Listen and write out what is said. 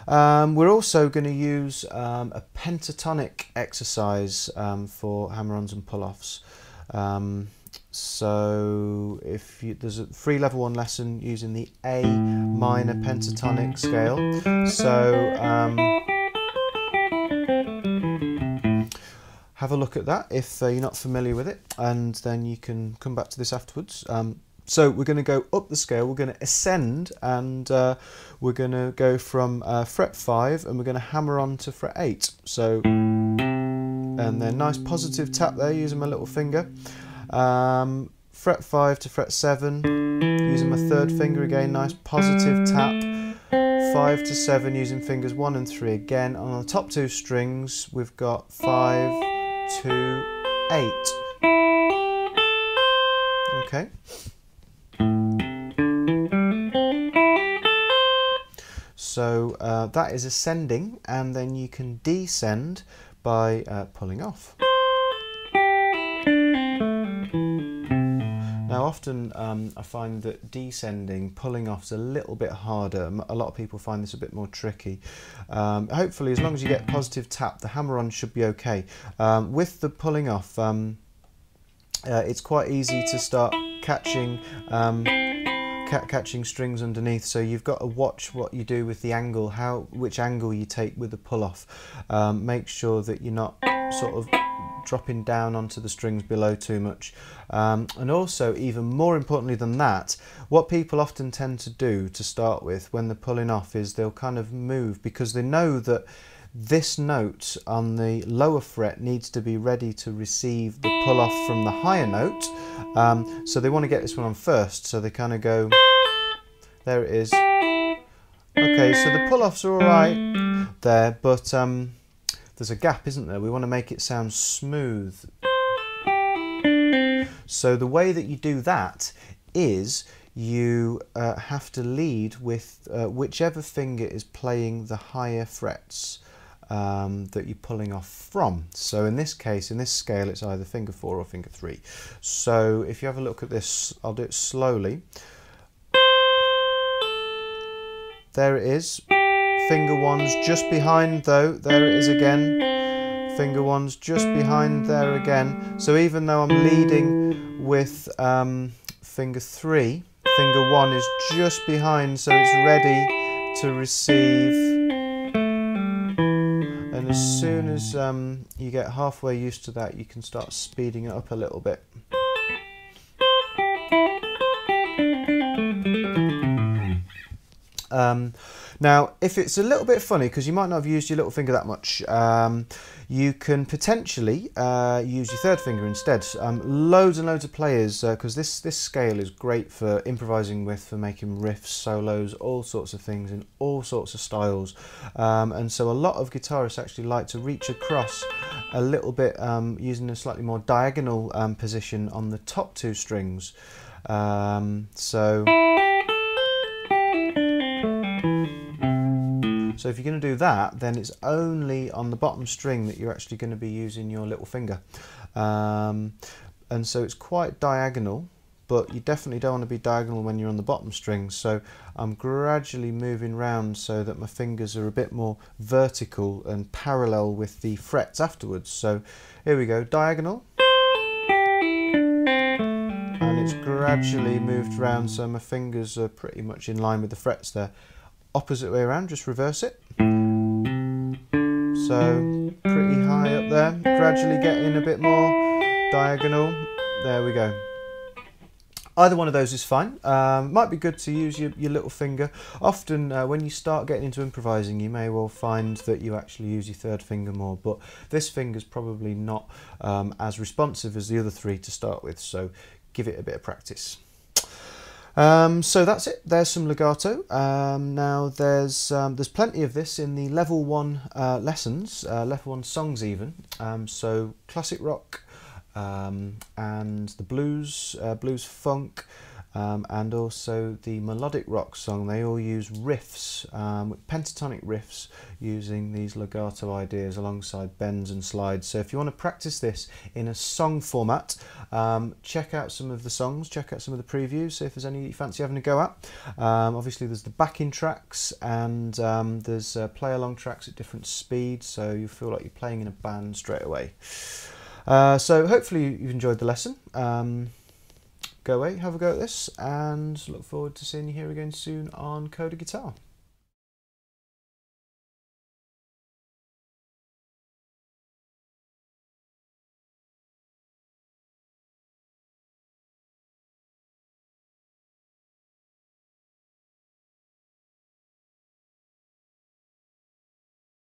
We're also going to use a pentatonic exercise for hammer-ons and pull-offs. So there's a free level 1 lesson using the A minor pentatonic scale. So have a look at that if you're not familiar with it, and then you can come back to this afterwards. So we're going to go up the scale, we're going to ascend, and we're going to go from fret 5 and we're going to hammer on to fret 8. So, and then nice positive tap there using my little finger. Fret 5 to fret 7, using my 3rd finger again, nice positive tap. 5 to 7 using fingers 1 and 3 again. On the top 2 strings we've got 5 to 8. Okay. So that is ascending, and then you can descend by pulling off. Now often I find that descending, pulling off is a little bit harder. A lot of people find this a bit more tricky. Hopefully as long as you get positive tap, the hammer-on should be okay. With the pulling off, it's quite easy to start catching catching strings underneath, so you've got to watch what you do with the angle, which angle you take with the pull-off. Make sure that you're not sort of dropping down onto the strings below too much. And also, even more importantly than that, what people often tend to do to start with when they're pulling off is they'll kind of move, because they know that this note on the lower fret needs to be ready to receive the pull off from the higher note. So they want to get this one on first, so they kind of go, there it is. Okay, so the pull offs are alright there, but there's a gap, isn't there? We want to make it sound smooth. So the way that you do that is you have to lead with whichever finger is playing the higher frets that you're pulling off from. So in this case, in this scale, it's either finger 4 or finger 3. So if you have a look at this, I'll do it slowly. There it is. Finger 1's just behind though, there it is again. Finger 1's just behind there again. So even though I'm leading with finger 3, finger 1 is just behind, so it's ready to receive. And as soon as you get halfway used to that, you can start speeding it up a little bit. Now, if it's a little bit funny, because you might not have used your little finger that much, you can potentially use your 3rd finger instead. Loads and loads of players, because this scale is great for improvising with, for making riffs, solos, all sorts of things in all sorts of styles. And so a lot of guitarists actually like to reach across a little bit using a slightly more diagonal position on the top 2 strings. So if you're going to do that, then it's only on the bottom string that you're actually going to be using your little finger. And so it's quite diagonal, but you definitely don't want to be diagonal when you're on the bottom string. So I'm gradually moving round so that my fingers are a bit more vertical and parallel with the frets afterwards. So here we go, diagonal. And it's gradually moved round so my fingers are pretty much in line with the frets there. Opposite way around, just reverse it. So pretty high up there, gradually getting a bit more diagonal. There we go. Either one of those is fine. Might be good to use your little finger. Often when you start getting into improvising, you may well find that you actually use your 3rd finger more, but this finger's probably not as responsive as the other 3 to start with, so give it a bit of practice. So that's it. There's some legato. Now there's plenty of this in the level 1 lessons, level 1 songs even. So classic rock and the blues, blues funk, and also the melodic rock song. They all use riffs, pentatonic riffs, using these legato ideas alongside bends and slides. So if you want to practice this in a song format, check out some of the songs, check out some of the previews, see if there's any you fancy having a go at. Obviously there's the backing tracks, and there's play along tracks at different speeds, so you feel like you're playing in a band straight away. So hopefully you've enjoyed the lesson. Go away, have a go at this, and look forward to seeing you here again soon on Coda Guitar.